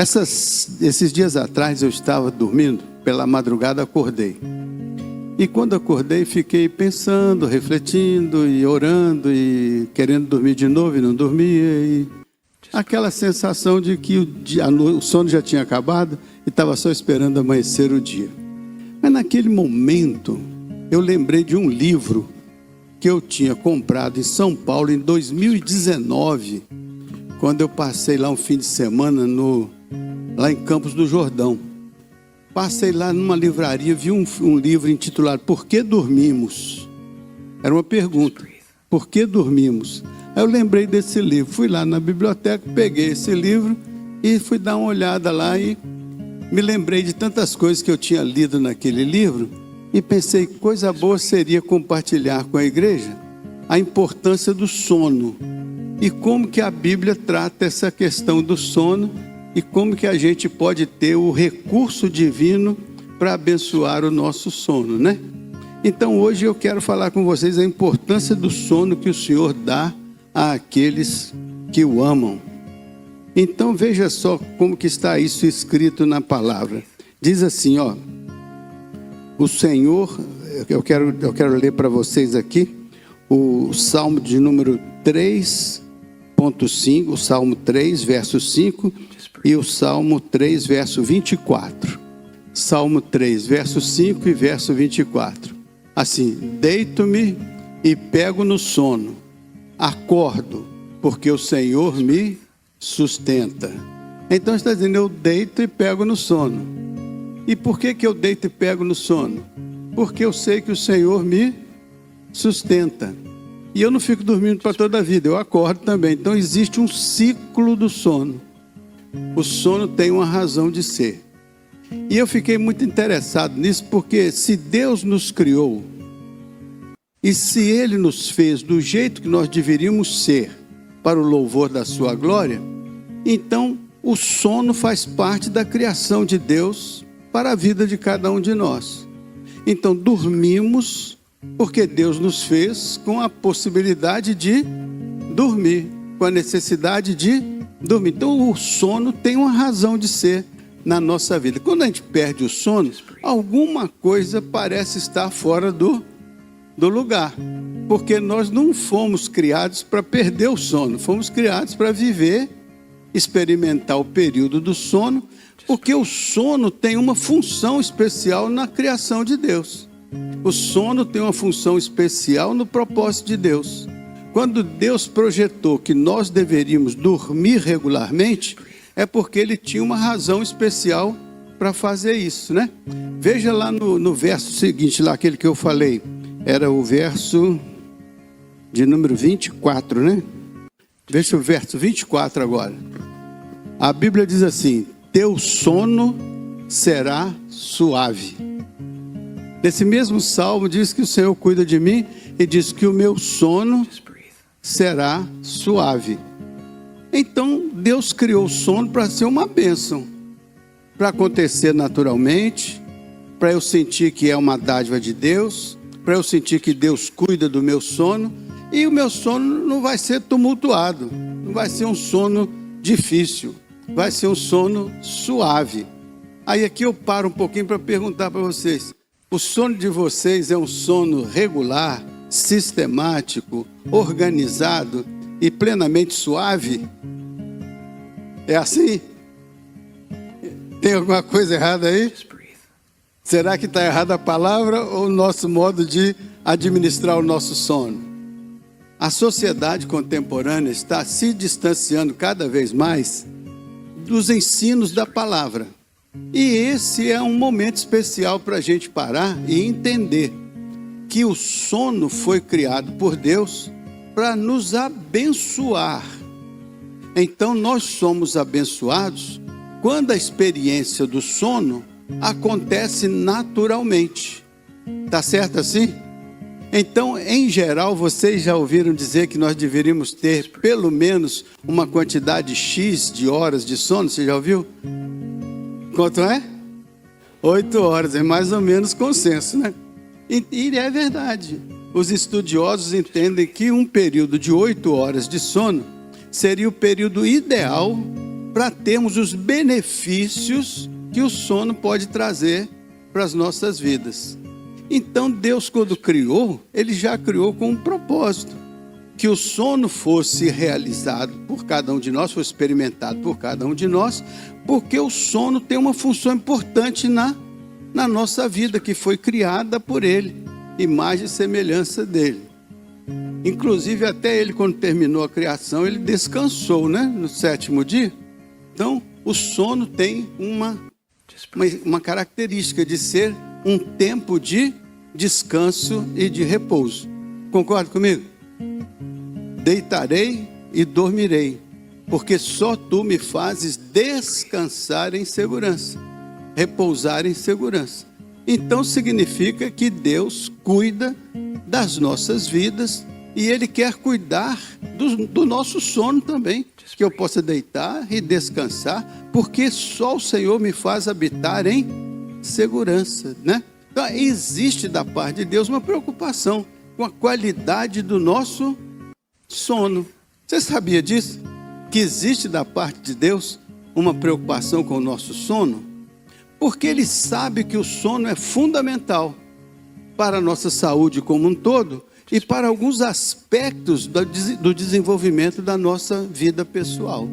Esses dias atrás eu estava dormindo, pela madrugada acordei. E quando acordei fiquei pensando, refletindo e orando e querendo dormir de novo e não dormia. E aquela sensação de que o sono já tinha acabado e estava só esperando amanhecer o dia. Mas naquele momento eu lembrei de um livro que eu tinha comprado em São Paulo em 2019, quando eu passei lá um fim de semana lá em Campos do Jordão. Passei lá numa livraria, vi um livro intitulado Por que Dormimos? Era uma pergunta, por que dormimos? Aí eu lembrei desse livro, fui lá na biblioteca, peguei esse livro e fui dar uma olhada lá e me lembrei de tantas coisas que eu tinha lido naquele livro e pensei que coisa boa seria compartilhar com a igreja a importância do sono e como que a Bíblia trata essa questão do sono e como que a gente pode ter o recurso divino para abençoar o nosso sono, né? Então hoje eu quero falar com vocês a importância do sono que o Senhor dá àqueles que o amam. Então veja só como que está isso escrito na palavra. Diz assim, ó, o Senhor, eu quero ler para vocês aqui o Salmo de número 3.5, o Salmo 3, verso 5 e o Salmo 3, verso 24. Salmo 3, verso 5 e verso 24. Assim, deito-me e pego no sono, acordo, porque o Senhor me sustenta. Então está dizendo, eu deito e pego no sono. E por que eu deito e pego no sono? Porque eu sei que o Senhor me sustenta. E eu não fico dormindo para toda a vida, eu acordo também. Então existe um ciclo do sono. O sono tem uma razão de ser. E eu fiquei muito interessado nisso, porque se Deus nos criou, e se Ele nos fez do jeito que nós deveríamos ser, para o louvor da sua glória, então o sono faz parte da criação de Deus para a vida de cada um de nós. Então dormimos porque Deus nos fez com a possibilidade de dormir, com a necessidade de dormir. Então o sono tem uma razão de ser na nossa vida. Quando a gente perde o sono, alguma coisa parece estar fora do lugar, porque nós não fomos criados para perder o sono, fomos criados para viver, experimentar o período do sono, porque o sono tem uma função especial na criação de Deus. O sono tem uma função especial no propósito de Deus. Quando Deus projetou que nós deveríamos dormir regularmente, é porque Ele tinha uma razão especial para fazer isso, né? Veja lá no verso seguinte, lá aquele que eu falei, era o verso de número 24, né? Veja o verso 24 agora. A Bíblia diz assim, teu sono será suave. Nesse mesmo salmo diz que o Senhor cuida de mim e diz que o meu sono será suave. Então Deus criou o sono para ser uma bênção, para acontecer naturalmente, para eu sentir que é uma dádiva de Deus, para eu sentir que Deus cuida do meu sono, e o meu sono não vai ser tumultuado, não vai ser um sono difícil, vai ser um sono suave. Aí aqui eu paro um pouquinho para perguntar para vocês, o sono de vocês é um sono regular, sistemático, organizado e plenamente suave? É assim? Tem alguma coisa errada aí? Será que está errada a palavra ou o nosso modo de administrar o nosso sono? A sociedade contemporânea está se distanciando cada vez mais dos ensinos da palavra. E esse é um momento especial para a gente parar e entender que o sono foi criado por Deus para nos abençoar. Então nós somos abençoados quando a experiência do sono acontece naturalmente. Tá certo assim? Então, em geral, vocês já ouviram dizer que nós deveríamos ter pelo menos uma quantidade X de horas de sono? Você já ouviu? Quanto é? 8 horas, é mais ou menos consenso, né? E é verdade. Os estudiosos entendem que um período de 8 horas de sono seria o período ideal para termos os benefícios que o sono pode trazer para as nossas vidas. Então Deus, quando criou, Ele já criou com um propósito, que o sono fosse realizado por cada um de nós, fosse experimentado por cada um de nós, porque o sono tem uma função importante na nossa vida, que foi criada por Ele, imagem e semelhança dEle. Inclusive até Ele, quando terminou a criação, Ele descansou, né? No 7º dia. Então o sono tem uma característica de ser um tempo de descanso e de repouso. Concorda comigo? Deitarei e dormirei, porque só tu me fazes descansar em segurança, repousar em segurança. Então significa que Deus cuida das nossas vidas e Ele quer cuidar do nosso sono também, que eu possa deitar e descansar, porque só o Senhor me faz habitar em segurança, né? Então existe da parte de Deus uma preocupação com a qualidade do nosso sono. Você sabia disso? Que existe da parte de Deus uma preocupação com o nosso sono? Porque Ele sabe que o sono é fundamental para a nossa saúde como um todo e para alguns aspectos do desenvolvimento da nossa vida pessoal.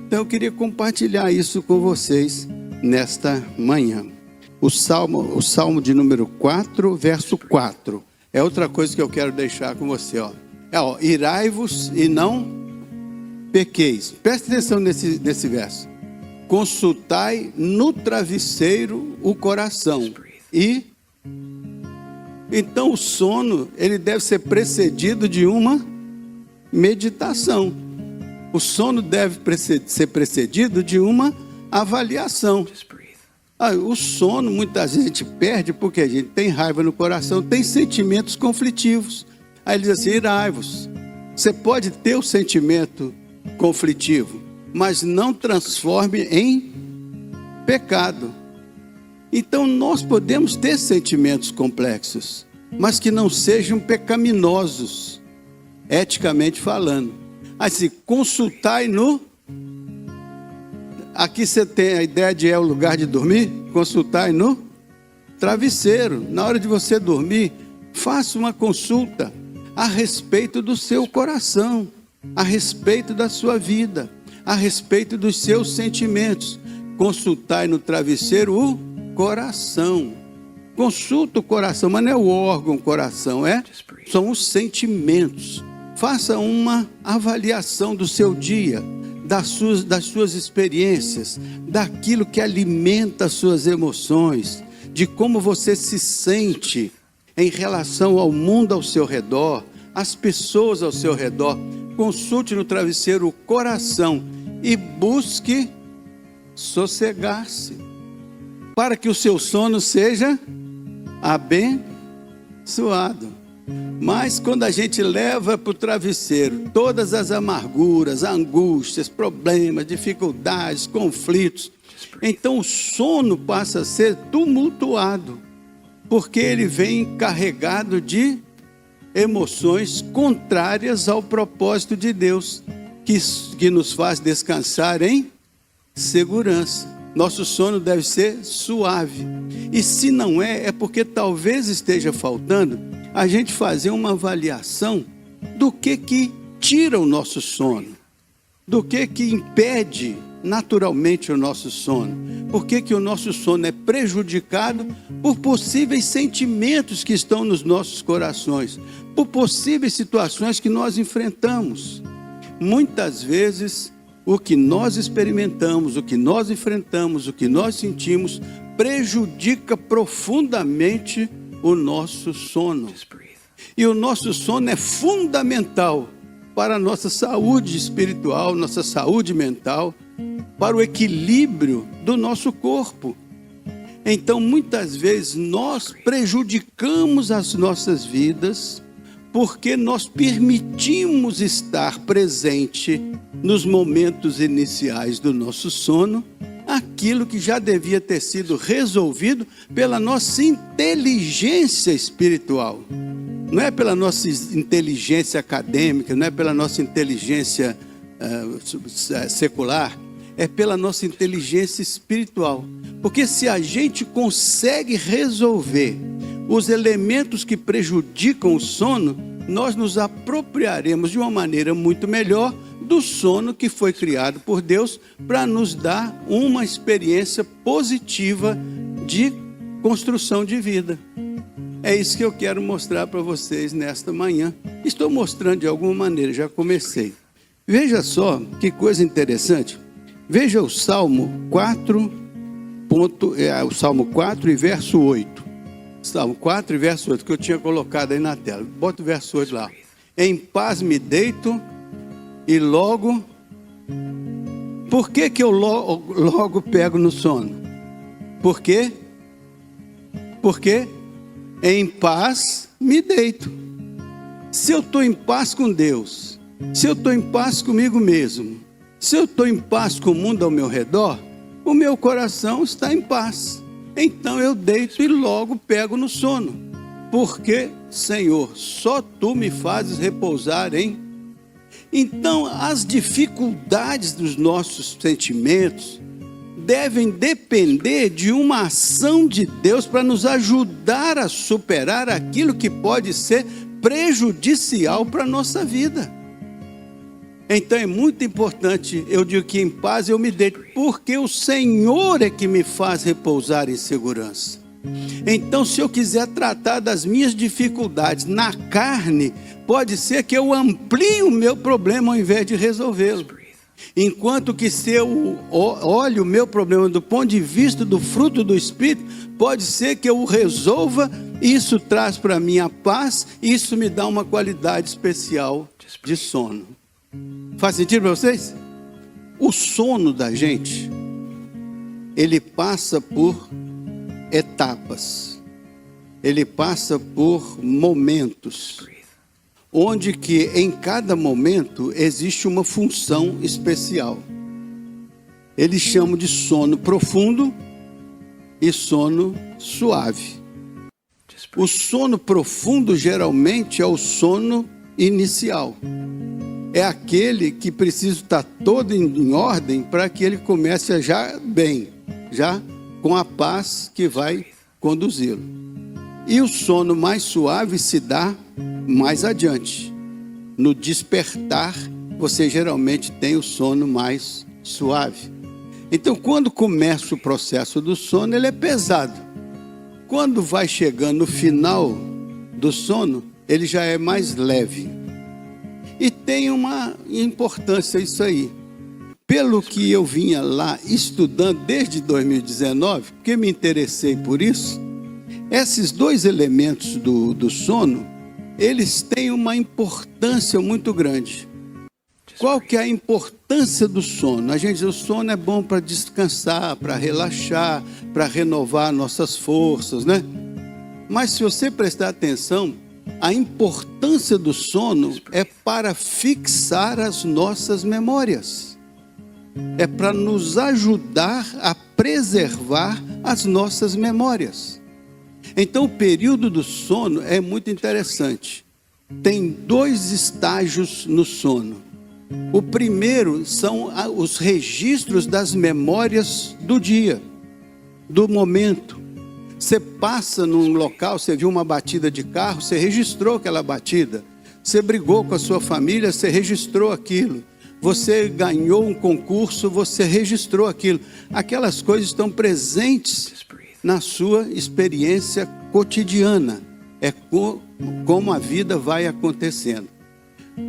Então eu queria compartilhar isso com vocês nesta manhã. O Salmo de número 4, verso 4. É outra coisa que eu quero deixar com você, ó. Irai-vos e não pequeis. Preste atenção nesse verso. Consultai no travesseiro o coração. Então o sono, ele deve ser precedido de uma meditação. O sono deve ser precedido de uma avaliação. O sono, muitas vezes a gente perde porque a gente tem raiva no coração, tem sentimentos conflitivos. Aí ele diz assim, irai-vos. Você pode ter o sentimento conflitivo, mas não transforme em pecado. Então nós podemos ter sentimentos complexos, mas que não sejam pecaminosos, eticamente falando. Assim, consultai no... Aqui você tem a ideia de o lugar de dormir? Consultai no travesseiro. Na hora de você dormir, faça uma consulta a respeito do seu coração, a respeito da sua vida, a respeito dos seus sentimentos. Consultai no travesseiro o coração. Consulta o coração, mas não é o órgão coração, são os sentimentos. Faça uma avaliação do seu dia, das suas experiências, daquilo que alimenta as suas emoções, de como você se sente em relação ao mundo ao seu redor, às pessoas ao seu redor. Consulte no travesseiro o coração e busque sossegar-se, para que o seu sono seja abençoado. Mas quando a gente leva para o travesseiro todas as amarguras, angústias, problemas, dificuldades, conflitos, então o sono passa a ser tumultuado, porque ele vem carregado de emoções contrárias ao propósito de Deus, que nos faz descansar em segurança. Nosso sono deve ser suave. E se não é porque talvez esteja faltando a gente fazer uma avaliação do que tira o nosso sono, do que impede naturalmente o nosso sono. Por que o nosso sono é prejudicado por possíveis sentimentos que estão nos nossos corações, por possíveis situações que nós enfrentamos. Muitas vezes o que nós experimentamos, o que nós enfrentamos, o que nós sentimos, prejudica profundamente o nosso sono. E o nosso sono é fundamental para a nossa saúde espiritual, nossa saúde mental, para o equilíbrio do nosso corpo. Então, muitas vezes, nós prejudicamos as nossas vidas porque nós permitimos estar presente nos momentos iniciais do nosso sono, aquilo que já devia ter sido resolvido pela nossa inteligência espiritual. Não é pela nossa inteligência acadêmica, não é pela nossa inteligência secular, é pela nossa inteligência espiritual. Porque se a gente consegue resolver os elementos que prejudicam o sono, nós nos apropriaremos de uma maneira muito melhor do sono que foi criado por Deus para nos dar uma experiência positiva de construção de vida. É isso que eu quero mostrar para vocês nesta manhã. Estou mostrando de alguma maneira, já comecei. Veja só que coisa interessante. Veja o Salmo 4, o Salmo 4 e verso 8. Salmo 4 e verso 8, que eu tinha colocado aí na tela. Bota o verso 8 lá. Em paz me deito e logo... Por que eu logo pego no sono? Por quê? Porque em paz me deito. Se eu estou em paz com Deus, se eu estou em paz comigo mesmo, se eu estou em paz com o mundo ao meu redor, o meu coração está em paz. Então eu deito e logo pego no sono. Porque, Senhor, só Tu me fazes repousar em... Então, as dificuldades dos nossos sentimentos devem depender de uma ação de Deus para nos ajudar a superar aquilo que pode ser prejudicial para a nossa vida. Então é muito importante, eu digo que em paz eu me deito, porque o Senhor é que me faz repousar em segurança. Então, se eu quiser tratar das minhas dificuldades na carne, pode ser que eu amplie o meu problema ao invés de resolvê-lo. Enquanto que se eu olho o meu problema do ponto de vista do fruto do Espírito, pode ser que eu o resolva, isso traz para mim a paz, e isso me dá uma qualidade especial de sono. Faz sentido para vocês? O sono da gente, ele passa por etapas, ele passa por momentos, onde que em cada momento existe uma função especial. Eles chamam de sono profundo e sono suave. O sono profundo geralmente é o sono inicial. É aquele que precisa estar todo em ordem para que ele comece já bem, já com a paz que vai conduzi-lo. E o sono mais suave se dá mais adiante. No despertar, você geralmente tem o sono mais suave. Então, quando começa o processo do sono, ele é pesado. Quando vai chegando no final do sono, ele já é mais leve. E tem uma importância isso aí. Pelo que eu vinha lá estudando desde 2019, porque me interessei por isso, esses dois elementos do sono, eles têm uma importância muito grande. Qual que é a importância do sono? A gente diz, o sono é bom para descansar, para relaxar, para renovar nossas forças, né? Mas se você prestar atenção, a importância do sono é para fixar as nossas memórias. É para nos ajudar a preservar as nossas memórias. Então, o período do sono é muito interessante. Tem dois estágios no sono. O primeiro são os registros das memórias do dia, do momento. Você passa num local, você viu uma batida de carro, você registrou aquela batida. Você brigou com a sua família, você registrou aquilo. Você ganhou um concurso, você registrou aquilo. Aquelas coisas estão presentes na sua experiência cotidiana. É como a vida vai acontecendo.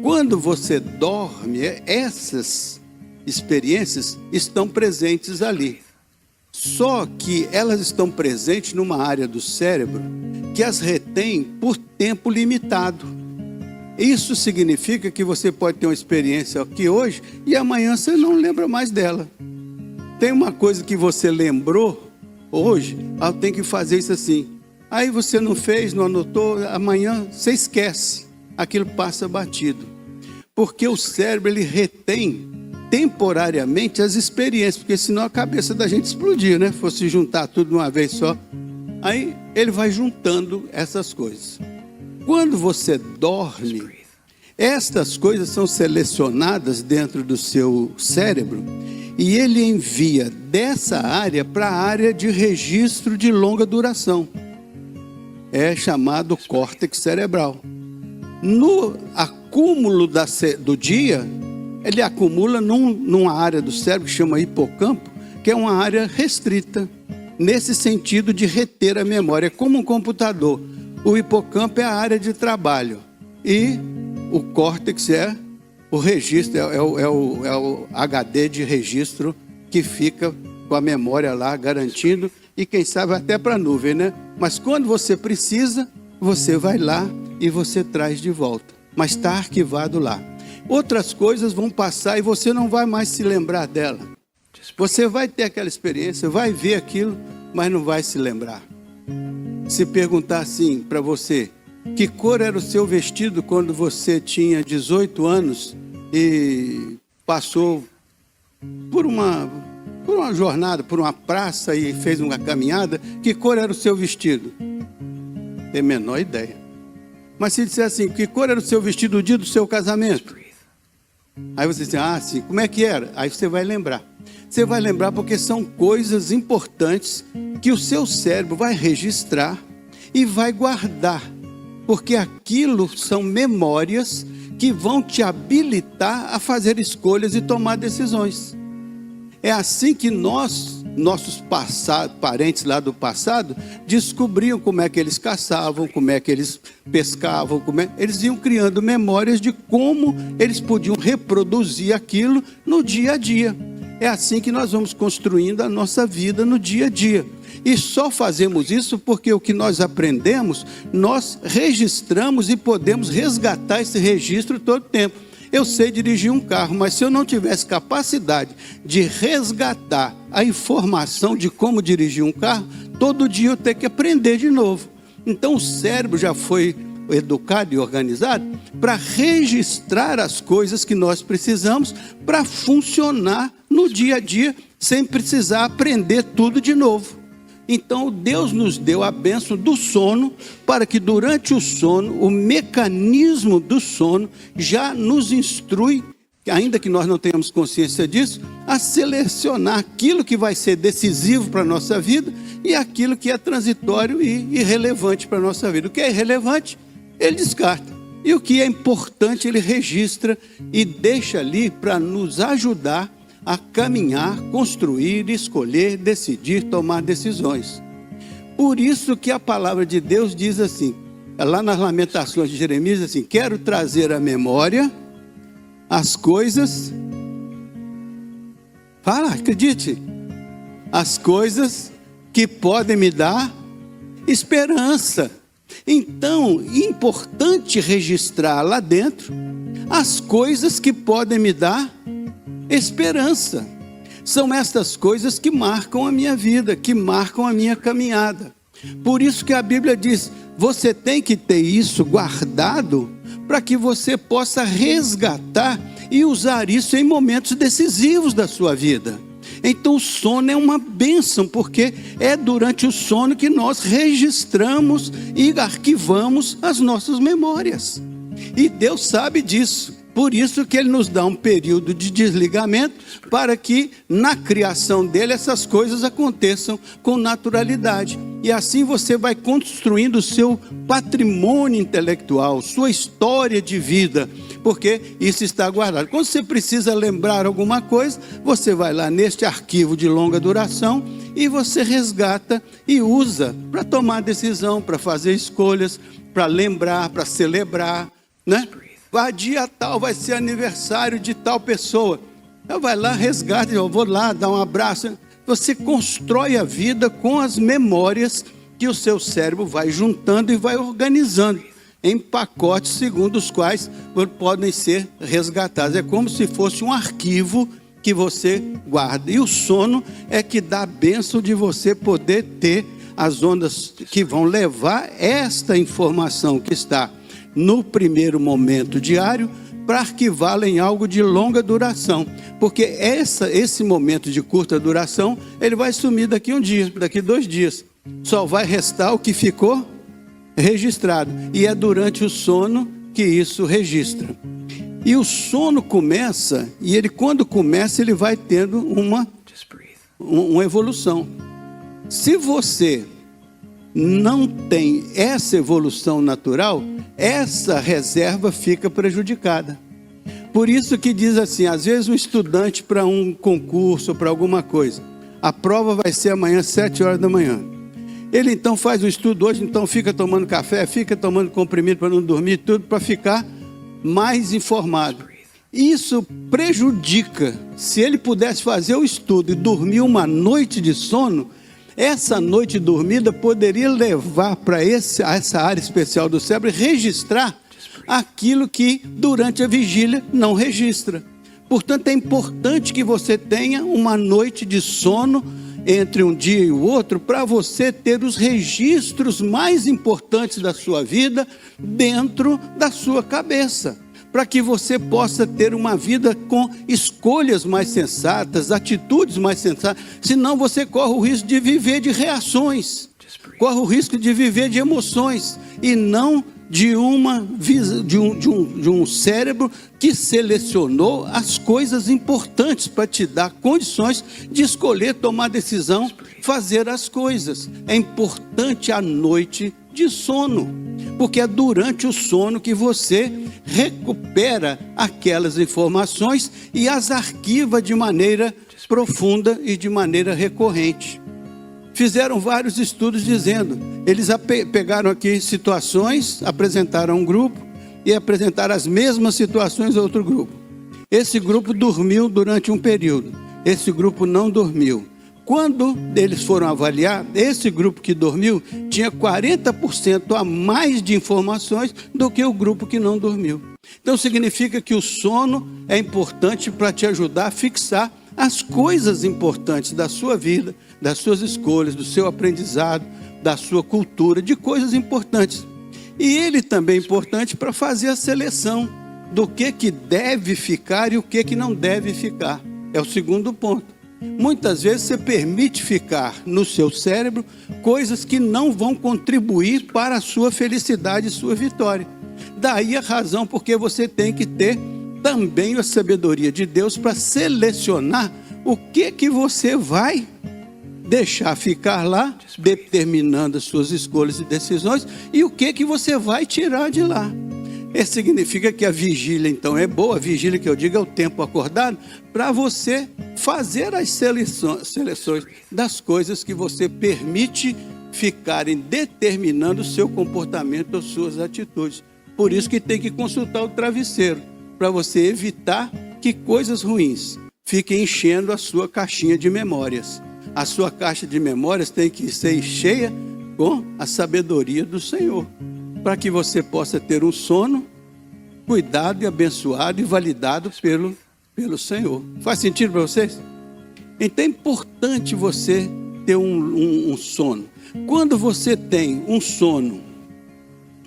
Quando você dorme, essas experiências estão presentes ali. Só que elas estão presentes numa área do cérebro que as retém por tempo limitado. Isso significa que você pode ter uma experiência aqui hoje e amanhã você não lembra mais dela. Tem uma coisa que você lembrou hoje, tem que fazer isso assim. Aí você não fez, não anotou, amanhã você esquece. Aquilo passa batido. Porque o cérebro, ele retém temporariamente as experiências, porque senão a cabeça da gente explodir, né? Fosse juntar tudo de uma vez só. Aí ele vai juntando essas coisas. Quando você dorme, Estas coisas são selecionadas dentro do seu cérebro e ele envia dessa área para a área de registro de longa duração. É chamado córtex cerebral. No acúmulo do dia, ele acumula numa área do cérebro que chama hipocampo, que é uma área restrita, nesse sentido de reter a memória. É como um computador. O hipocampo é a área de trabalho e o córtex é o registro, é o HD de registro que fica com a memória lá garantindo, e quem sabe até para a nuvem, né? Mas quando você precisa, você vai lá e você traz de volta, mas está arquivado lá. Outras coisas vão passar e você não vai mais se lembrar dela. Você vai ter aquela experiência, vai ver aquilo, mas não vai se lembrar. Se perguntar assim para você, que cor era o seu vestido quando você tinha 18 anos e passou por uma jornada, por uma praça e fez uma caminhada, que cor era o seu vestido? Tem a menor ideia. Mas se disser assim, que cor era o seu vestido no dia do seu casamento? Aí você diz, sim, como é que era? Aí você vai lembrar. Você vai lembrar porque são coisas importantes que o seu cérebro vai registrar e vai guardar. Porque aquilo são memórias que vão te habilitar a fazer escolhas e tomar decisões. É assim que nossos parentes lá do passado, descobriam como é que eles caçavam, como é que eles pescavam, eles iam criando memórias de como eles podiam reproduzir aquilo no dia a dia. É assim que nós vamos construindo a nossa vida no dia a dia. E só fazemos isso porque o que nós aprendemos, nós registramos e podemos resgatar esse registro todo o tempo. Eu sei dirigir um carro, mas se eu não tivesse capacidade de resgatar a informação de como dirigir um carro, todo dia eu tenho que aprender de novo. Então o cérebro já foi educado e organizado para registrar as coisas que nós precisamos para funcionar no dia a dia, sem precisar aprender tudo de novo. Então Deus nos deu a bênção do sono, para que durante o sono, o mecanismo do sono já nos instrui, ainda que nós não tenhamos consciência disso, a selecionar aquilo que vai ser decisivo para a nossa vida e aquilo que é transitório e irrelevante para a nossa vida. O que é irrelevante, ele descarta. E o que é importante, ele registra e deixa ali para nos ajudar a caminhar, construir, escolher, decidir, tomar decisões. Por isso que a palavra de Deus diz assim, lá nas Lamentações de Jeremias, assim, quero trazer à memória as coisas, acredite, as coisas que podem me dar esperança. Então, é importante registrar lá dentro as coisas que podem me dar esperança. São estas coisas que marcam a minha vida, que marcam a minha caminhada. Por isso que a Bíblia diz, você tem que ter isso guardado para que você possa resgatar e usar isso em momentos decisivos da sua vida. Então o sono é uma bênção, porque é durante o sono que nós registramos e arquivamos as nossas memórias. E Deus sabe disso. Por isso que Ele nos dá um período de desligamento, para que na criação dele essas coisas aconteçam com naturalidade. E assim você vai construindo o seu patrimônio intelectual, sua história de vida, porque isso está guardado. Quando você precisa lembrar alguma coisa, você vai lá neste arquivo de longa duração e você resgata e usa para tomar decisão, para fazer escolhas, para lembrar, para celebrar, né? Dia tal vai ser aniversário de tal pessoa. Eu vai lá, resgata, eu vou lá dar um abraço. Você constrói a vida com as memórias que o seu cérebro vai juntando e vai organizando em pacotes segundo os quais podem ser resgatados. É como se fosse um arquivo que você guarda. E o sono é que dá a bênção de você poder ter as ondas que vão levar esta informação que está no primeiro momento diário, para arquivá-la em algo de longa duração. Porque esse momento de curta duração, ele vai sumir daqui um dia, daqui 2 dias. Só vai restar o que ficou registrado. E é durante o sono que isso registra. E o sono começa, e ele, quando começa, ele vai tendo uma evolução. Se você não tem essa evolução natural, essa reserva fica prejudicada. Por isso que diz assim, às vezes um estudante para um concurso, para alguma coisa, a prova vai ser amanhã, 7 horas da manhã. Ele então faz o estudo hoje, então fica tomando café, fica tomando comprimido para não dormir, tudo para ficar mais informado. Isso prejudica. Se ele pudesse fazer o estudo e dormir uma noite de sono, essa noite dormida poderia levar para essa área especial do cérebro e registrar aquilo que durante a vigília não registra. Portanto, é importante que você tenha uma noite de sono entre um dia e o outro, para você ter os registros mais importantes da sua vida dentro da sua cabeça, para que você possa ter uma vida com escolhas mais sensatas, atitudes mais sensatas. Senão você corre o risco de viver de reações, corre o risco de viver de emoções, e não de um cérebro que selecionou as coisas importantes para te dar condições de escolher, tomar decisão, fazer as coisas. É importante a noite de sono, porque é durante o sono que você recupera aquelas informações e as arquiva de maneira profunda e de maneira recorrente. Fizeram vários estudos dizendo, eles pegaram aqui situações, apresentaram a um grupo e apresentaram as mesmas situações a outro grupo. Esse grupo dormiu durante um período, esse grupo não dormiu. Quando eles foram avaliar, esse grupo que dormiu tinha 40% a mais de informações do que o grupo que não dormiu. Então significa que o sono é importante para te ajudar a fixar as coisas importantes da sua vida, das suas escolhas, do seu aprendizado, da sua cultura, de coisas importantes. E ele também é importante para fazer a seleção do que deve ficar e o que não deve ficar. É o segundo ponto. Muitas vezes você permite ficar no seu cérebro coisas que não vão contribuir para a sua felicidade e sua vitória. Daí a razão porque você tem que ter também a sabedoria de Deus para selecionar o que você vai deixar ficar lá, determinando as suas escolhas e decisões, e o que você vai tirar de lá. Isso significa que a vigília, então, é boa. A vigília, que eu digo, é o tempo acordado, para você fazer as seleções das coisas que você permite ficarem determinando o seu comportamento ou suas atitudes. Por isso que tem que consultar o travesseiro, para você evitar que coisas ruins fiquem enchendo a sua caixinha de memórias. A sua caixa de memórias tem que ser cheia com a sabedoria do Senhor, para que você possa ter um sono cuidado e abençoado e validado pelo Senhor. Faz sentido para vocês? Então é importante você ter um sono. Quando você tem um sono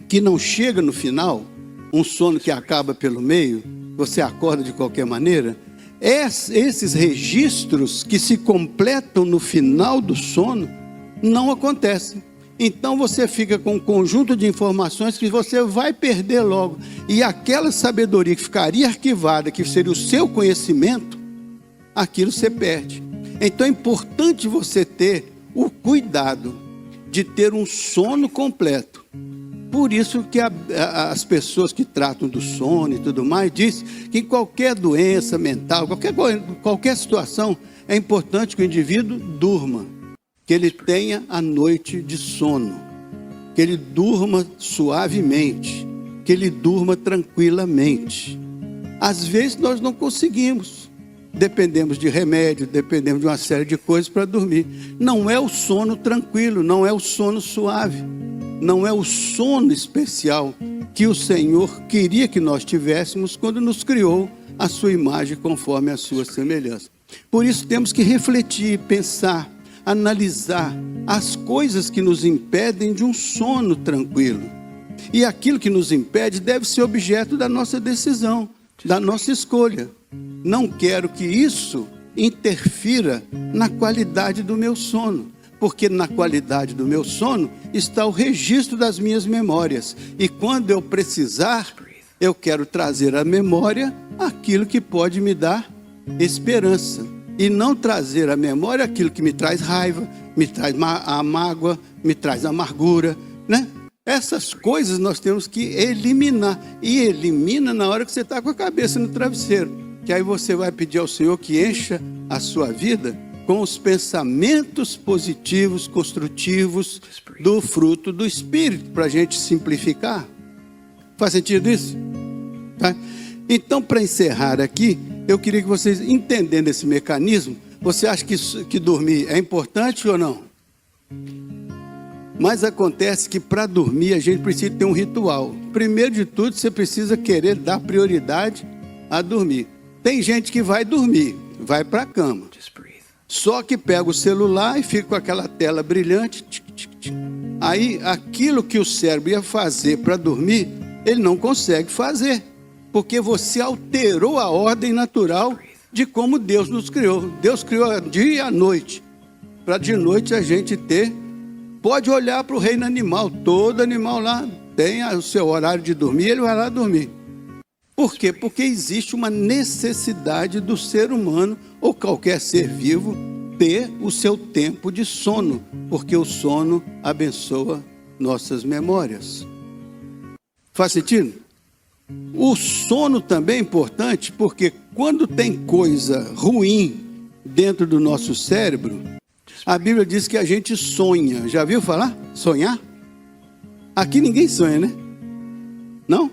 que não chega no final, um sono que acaba pelo meio, você acorda de qualquer maneira, esses registros que se completam no final do sono não acontecem. Então você fica com um conjunto de informações que você vai perder logo. E aquela sabedoria que ficaria arquivada, que seria o seu conhecimento, aquilo você perde. Então é importante você ter o cuidado de ter um sono completo. Por isso que as pessoas que tratam do sono e tudo mais, dizem que qualquer doença mental, qualquer situação, é importante que o indivíduo durma, que ele tenha a noite de sono, que ele durma suavemente, que ele durma tranquilamente. Às vezes nós não conseguimos, dependemos de remédio, dependemos de uma série de coisas para dormir. Não é o sono tranquilo, não é o sono suave, não é o sono especial que o Senhor queria que nós tivéssemos quando nos criou a sua imagem conforme a sua semelhança. Por isso temos que refletir, pensar, analisar as coisas que nos impedem de um sono tranquilo. E aquilo que nos impede deve ser objeto da nossa decisão, da nossa escolha. Não quero que isso interfira na qualidade do meu sono, porque na qualidade do meu sono está o registro das minhas memórias. E quando eu precisar Eu quero trazer à memória aquilo que pode me dar esperança. E não trazer à memória aquilo que me traz raiva, me traz a mágoa, me traz amargura, né? Essas coisas nós temos que eliminar. E elimina na hora que você está com a cabeça no travesseiro. Que aí você vai pedir ao Senhor que encha a sua vida com os pensamentos positivos, construtivos do fruto do Espírito, para a gente simplificar. Faz sentido isso? Tá? Então, para encerrar aqui, eu queria que vocês, entendendo esse mecanismo, você acha que dormir é importante ou não? Mas acontece que para dormir a gente precisa ter um ritual. Primeiro de tudo, você precisa querer dar prioridade a dormir. Tem gente que vai dormir, vai para a cama. Só que pega o celular e fica com aquela tela brilhante. Aí, aquilo que o cérebro ia fazer para dormir, ele não consegue fazer. Porque você alterou a ordem natural de como Deus nos criou. Deus criou dia e a noite. Para de noite a gente ter... Pode olhar para o reino animal. Todo animal lá tem o seu horário de dormir, ele vai lá dormir. Por quê? Porque existe uma necessidade do ser humano, ou qualquer ser vivo, ter o seu tempo de sono. Porque o sono abençoa nossas memórias. Faz sentido? O sono também é importante, porque quando tem coisa ruim dentro do nosso cérebro, a Bíblia diz que a gente sonha. Já viu falar? Sonhar? Aqui ninguém sonha, né? Não?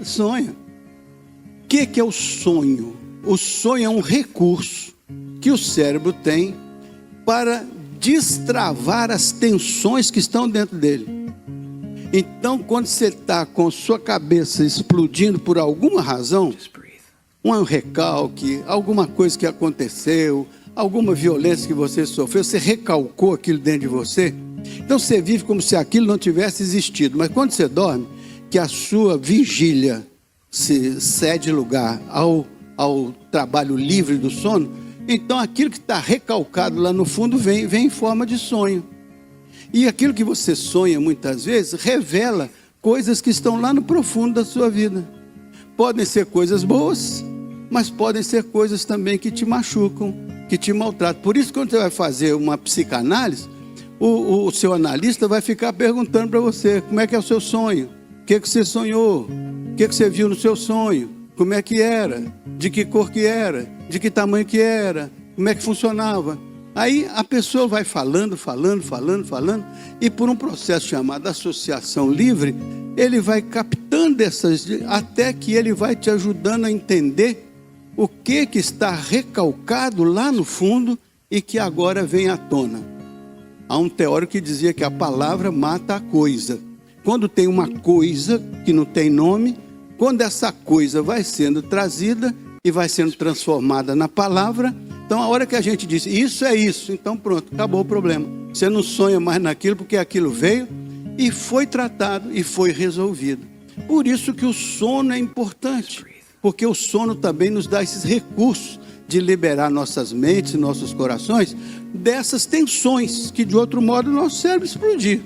Sonha. O que é o sonho? O sonho é um recurso que o cérebro tem para destravar as tensões que estão dentro dele. Então, quando você está com sua cabeça explodindo por alguma razão, um recalque, alguma coisa que aconteceu, alguma violência que você sofreu, você recalcou aquilo dentro de você, então você vive como se aquilo não tivesse existido. Mas quando você dorme, que a sua vigília se cede lugar ao trabalho livre do sono, então aquilo que está recalcado lá no fundo vem em forma de sonho. E aquilo que você sonha muitas vezes revela coisas que estão lá no profundo da sua vida. Podem ser coisas boas, mas podem ser coisas também que te machucam, que te maltratam. Por isso, quando você vai fazer uma psicanálise, o seu analista vai ficar perguntando para você: como é que é o seu sonho? O que você sonhou? O que você viu no seu sonho? Como é que era? De que cor que era? De que tamanho que era? Como é que funcionava? Aí a pessoa vai falando, e por um processo chamado associação livre, ele vai captando essas, até que ele vai te ajudando a entender o que está recalcado lá no fundo e que agora vem à tona. Há um teórico que dizia que a palavra mata a coisa. Quando tem uma coisa que não tem nome, quando essa coisa vai sendo trazida e vai sendo transformada na palavra, então a hora que a gente diz, isso é isso, então pronto, acabou o problema. Você não sonha mais naquilo, porque aquilo veio e foi tratado e foi resolvido. Por isso que o sono é importante, porque o sono também nos dá esses recursos de liberar nossas mentes, nossos corações, dessas tensões que de outro modo o nosso cérebro explodir.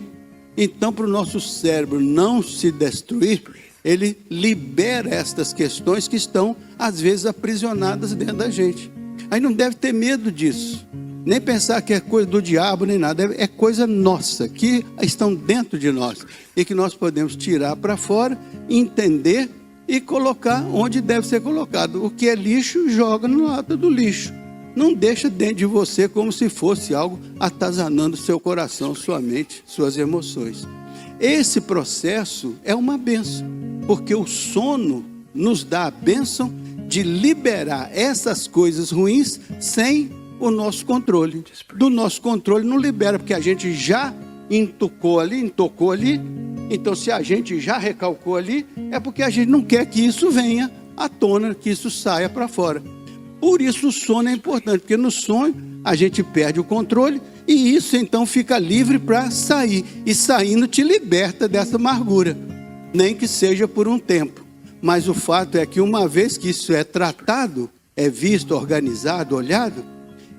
Então, para o nosso cérebro não se destruir, ele libera estas questões que estão às vezes aprisionadas dentro da gente. Aí não deve ter medo disso, nem pensar que é coisa do diabo, nem nada. É coisa nossa, que estão dentro de nós e que nós podemos tirar para fora, entender e colocar onde deve ser colocado. O que é lixo, joga no lado do lixo. Não deixa dentro de você como se fosse algo atazanando seu coração, sua mente, suas emoções. Esse processo é uma bênção, porque o sono nos dá a bênção de liberar essas coisas ruins sem o nosso controle. Do nosso controle não libera, porque a gente já intocou ali. Então, se a gente já recalcou ali, é porque a gente não quer que isso venha à tona, que isso saia para fora. Por isso o sono é importante, porque no sonho a gente perde o controle e isso então fica livre para sair. E saindo te liberta dessa amargura, nem que seja por um tempo. Mas o fato é que uma vez que isso é tratado, é visto, organizado, olhado,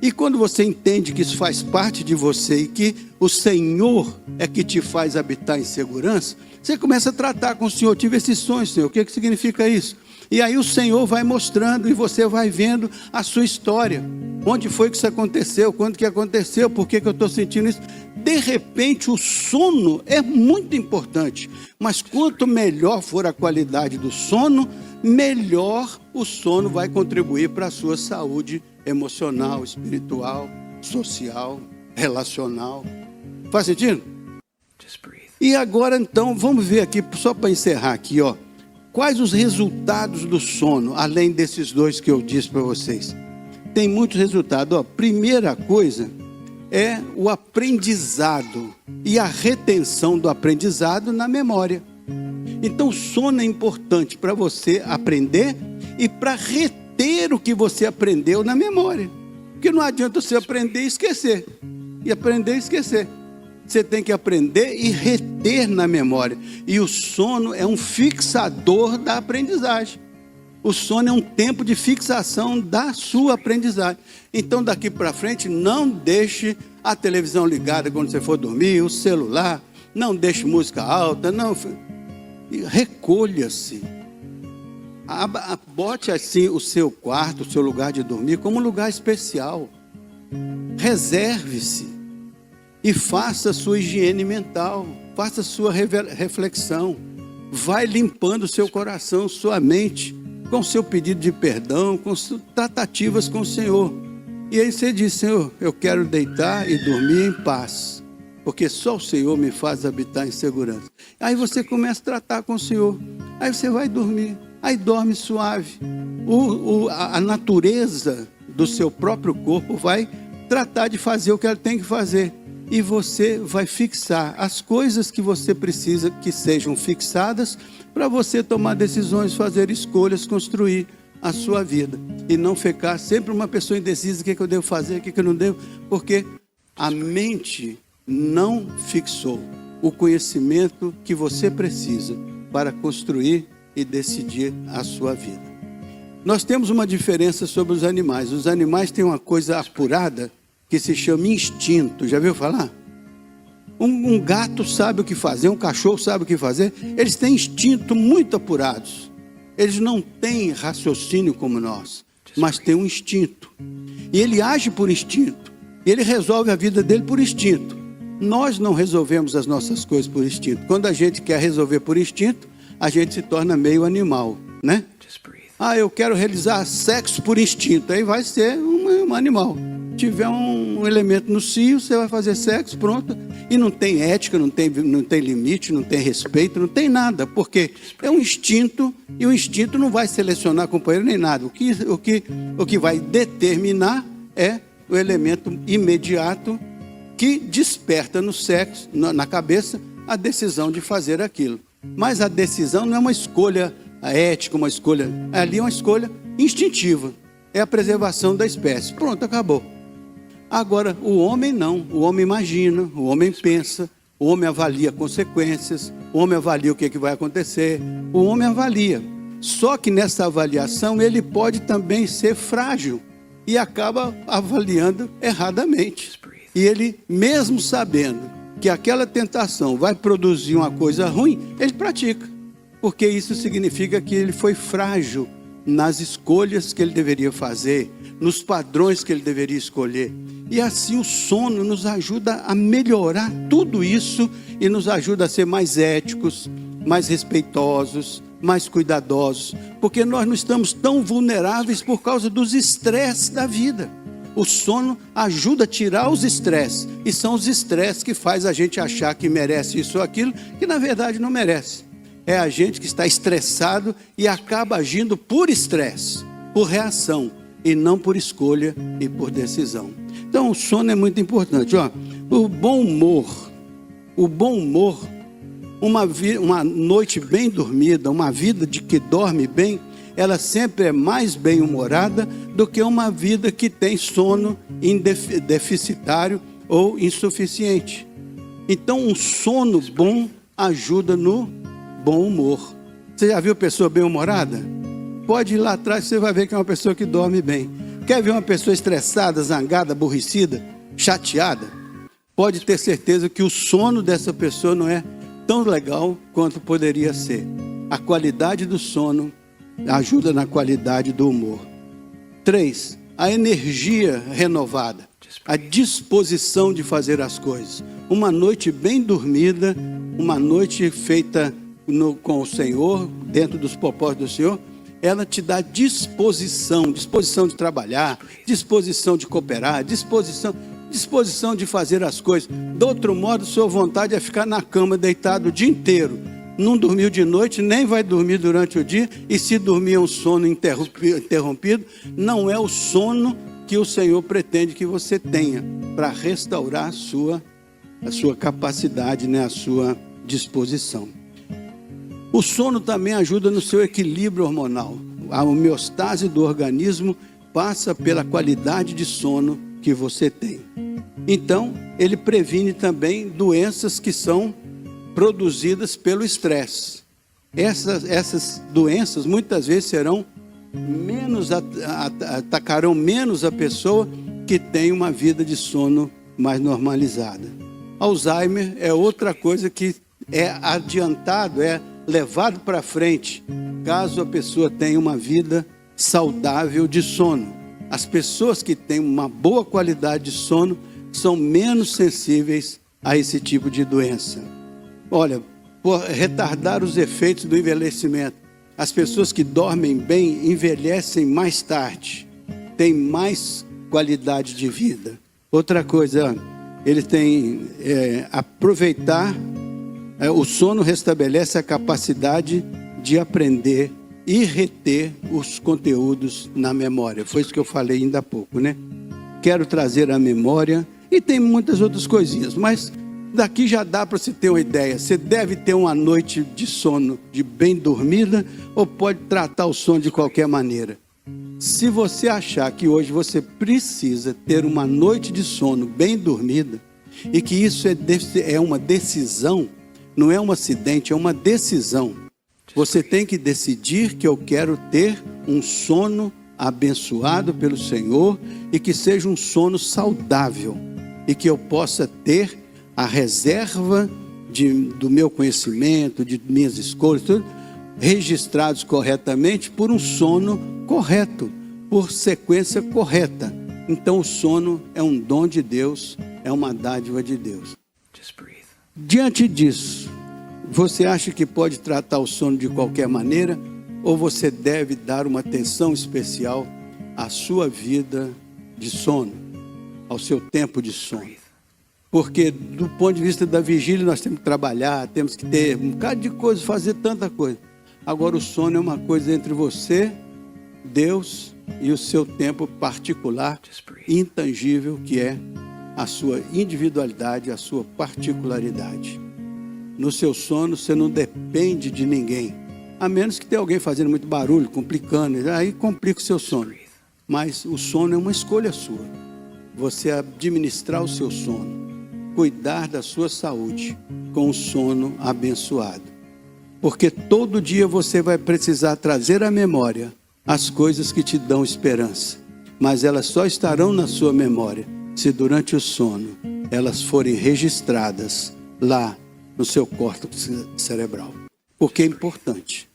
E quando você entende que isso faz parte de você e que o Senhor é que te faz habitar em segurança, você começa a tratar com o Senhor. Tive esse sonho, Senhor, o que significa isso? E aí o Senhor vai mostrando e você vai vendo a sua história. Onde foi que isso aconteceu? Quando que aconteceu? Por que eu estou sentindo isso? De repente o sono é muito importante. Mas quanto melhor for a qualidade do sono, melhor o sono vai contribuir para a sua saúde emocional, espiritual, social, relacional. Faz sentido? E agora então, vamos ver aqui, só para encerrar aqui, ó. Quais os resultados do sono, além desses dois que eu disse para vocês? Tem muitos resultados. Ó, primeira coisa é o aprendizado e a retenção do aprendizado na memória. Então o sono é importante para você aprender e para reter o que você aprendeu na memória. Porque não adianta você aprender e esquecer. E aprender e esquecer. Você tem que aprender e reter na memória. E o sono é um fixador da aprendizagem. O sono é um tempo de fixação da sua aprendizagem. Então daqui para frente, não deixe a televisão ligada quando você for dormir, o celular, não deixe música alta, não. Recolha-se. Bote assim o seu quarto, o seu lugar de dormir como um lugar especial. Reserve-se. E faça a sua higiene mental, faça a sua reflexão. Vai limpando o seu coração, sua mente, com o seu pedido de perdão, com suas tratativas com o Senhor. E aí você diz: Senhor, eu quero deitar e dormir em paz, porque só o Senhor me faz habitar em segurança. Aí você começa a tratar com o Senhor, aí você vai dormir, aí dorme suave. A natureza do seu próprio corpo vai tratar de fazer o que ela tem que fazer. E você vai fixar as coisas que você precisa que sejam fixadas para você tomar decisões, fazer escolhas, construir a sua vida. E não ficar sempre uma pessoa indecisa: o que eu devo fazer, o que eu não devo. Porque a mente não fixou o conhecimento que você precisa para construir e decidir a sua vida. Nós temos uma diferença sobre os animais. Os animais têm uma coisa apurada que se chama instinto. Já viu falar? Um gato sabe o que fazer, um cachorro sabe o que fazer. Eles têm instinto muito apurados. Eles não têm raciocínio como nós, mas têm um instinto. E ele age por instinto. Ele resolve a vida dele por instinto. Nós não resolvemos as nossas coisas por instinto. Quando a gente quer resolver por instinto, a gente se torna meio animal, né? Eu quero realizar sexo por instinto. Aí vai ser um animal. Tiver um elemento no cio, você vai fazer sexo, pronto. E não tem ética, não tem limite, não tem respeito, não tem nada. Porque é um instinto, e o instinto não vai selecionar companheiro nem nada. O que vai determinar é o elemento imediato que desperta no sexo, na cabeça, a decisão de fazer aquilo. Mas a decisão não é uma escolha ética, uma escolha... Ali é uma escolha instintiva. É a preservação da espécie. Pronto, acabou. Agora, o homem não. O homem imagina, o homem pensa, o homem avalia consequências, o homem avalia o que vai acontecer, o homem avalia. Só que nessa avaliação ele pode também ser frágil e acaba avaliando erradamente. E ele, mesmo sabendo que aquela tentação vai produzir uma coisa ruim, ele pratica. Porque isso significa que ele foi frágil nas escolhas que ele deveria fazer, nos padrões que ele deveria escolher. E assim o sono nos ajuda a melhorar tudo isso e nos ajuda a ser mais éticos, mais respeitosos, mais cuidadosos, porque nós não estamos tão vulneráveis por causa dos estresses da vida. O sono ajuda a tirar os estresses, e são os estresses que faz a gente achar que merece isso ou aquilo, que na verdade não merece. É a gente que está estressado e acaba agindo por estresse, por reação, e não por escolha e por decisão. Então o sono é muito importante. O bom humor, uma noite bem dormida, uma vida de que dorme bem, ela sempre é mais bem-humorada do que uma vida que tem sono deficitário ou insuficiente. Então um sono bom ajuda no bom humor. Você já viu pessoa bem-humorada? Pode ir lá atrás, você vai ver que é uma pessoa que dorme bem. Quer ver uma pessoa estressada, zangada, aborrecida, chateada? Pode ter certeza que o sono dessa pessoa não é tão legal quanto poderia ser. A qualidade do sono ajuda na qualidade do humor. 3, a energia renovada, a disposição de fazer as coisas. Uma noite bem dormida, uma noite feita com o Senhor, dentro dos propósitos do Senhor, ela te dá disposição de trabalhar, disposição de cooperar, disposição de fazer as coisas. De outro modo, sua vontade é ficar na cama deitado o dia inteiro. Não dormiu de noite, nem vai dormir durante o dia, e se dormir é um sono interrompido, não é o sono que o Senhor pretende que você tenha para restaurar a sua capacidade, né, a sua disposição. O sono também ajuda no seu equilíbrio hormonal. A homeostase do organismo passa pela qualidade de sono que você tem. Então, ele previne também doenças que são produzidas pelo estresse. Essas doenças muitas vezes atacarão menos a pessoa que tem uma vida de sono mais normalizada. Alzheimer é outra coisa que é adiantado, é levado para frente, caso a pessoa tenha uma vida saudável de sono. As pessoas que têm uma boa qualidade de sono são menos sensíveis a esse tipo de doença. Olha, por retardar os efeitos do envelhecimento, as pessoas que dormem bem envelhecem mais tarde, têm mais qualidade de vida. Outra coisa, ele tem aproveitar. O sono restabelece a capacidade de aprender e reter os conteúdos na memória. Foi isso que eu falei ainda há pouco, né? Quero trazer a memória, e tem muitas outras coisinhas, mas daqui já dá para você ter uma ideia. Você deve ter uma noite de sono de bem dormida, ou pode tratar o sono de qualquer maneira. Se você achar que hoje você precisa ter uma noite de sono bem dormida, e que isso é uma decisão, não é um acidente, é uma decisão. Você tem que decidir que eu quero ter um sono abençoado pelo Senhor e que seja um sono saudável e que eu possa ter a reserva do meu conhecimento, de minhas escolhas, tudo, registrados corretamente por um sono correto, por sequência correta. Então o sono é um dom de Deus, é uma dádiva de Deus. Diante disso, você acha que pode tratar o sono de qualquer maneira, ou você deve dar uma atenção especial à sua vida de sono, ao seu tempo de sono? Porque do ponto de vista da vigília nós temos que trabalhar, temos que ter um bocado de coisa, fazer tanta coisa. Agora o sono é uma coisa entre você, Deus e o seu tempo particular, intangível, que é a sua individualidade, a sua particularidade. No seu sono você não depende de ninguém, a menos que tenha alguém fazendo muito barulho, complicando, aí complica o seu sono. Mas o sono é uma escolha sua. Você administrar o seu sono, cuidar da sua saúde com o sono abençoado. Porque todo dia você vai precisar trazer à memória as coisas que te dão esperança, mas elas só estarão na sua memória se durante o sono elas forem registradas lá no seu córtex cerebral. Porque é importante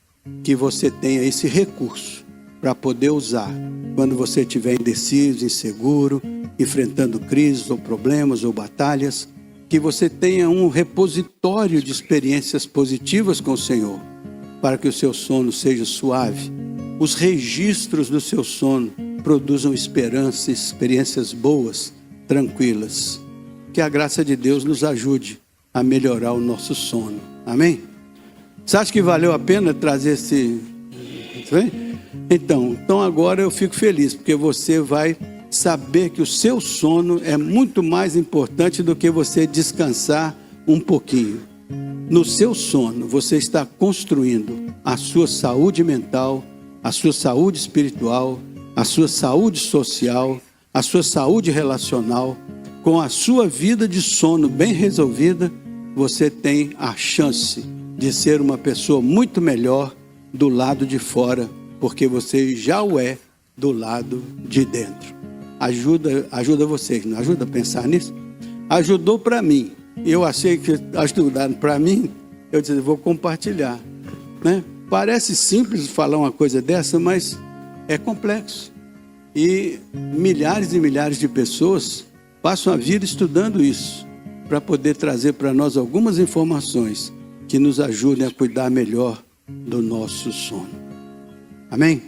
que você tenha esse recurso para poder usar quando você estiver indeciso, inseguro, enfrentando crises ou problemas ou batalhas, que você tenha um repositório de experiências positivas com o Senhor, para que o seu sono seja suave. Os registros do seu sono produzam esperança, experiências boas, tranquilas. Que a graça de Deus nos ajude a melhorar o nosso sono. Amém? Você acha que valeu a pena trazer esse... Então agora eu fico feliz, porque você vai saber que o seu sono é muito mais importante do que você descansar um pouquinho. No seu sono, você está construindo a sua saúde mental, a sua saúde espiritual, a sua saúde social, a sua saúde relacional. Com a sua vida de sono bem resolvida, você tem a chance de ser uma pessoa muito melhor do lado de fora, porque você já o é do lado de dentro. Ajuda vocês, não ajuda a pensar nisso? Ajudou para mim. Eu achei que ajudaram para mim, eu disse, vou compartilhar, né? Parece simples falar uma coisa dessa, mas é complexo. E milhares e milhares de pessoas passam a vida estudando isso, para poder trazer para nós algumas informações que nos ajudem a cuidar melhor do nosso sono. Amém?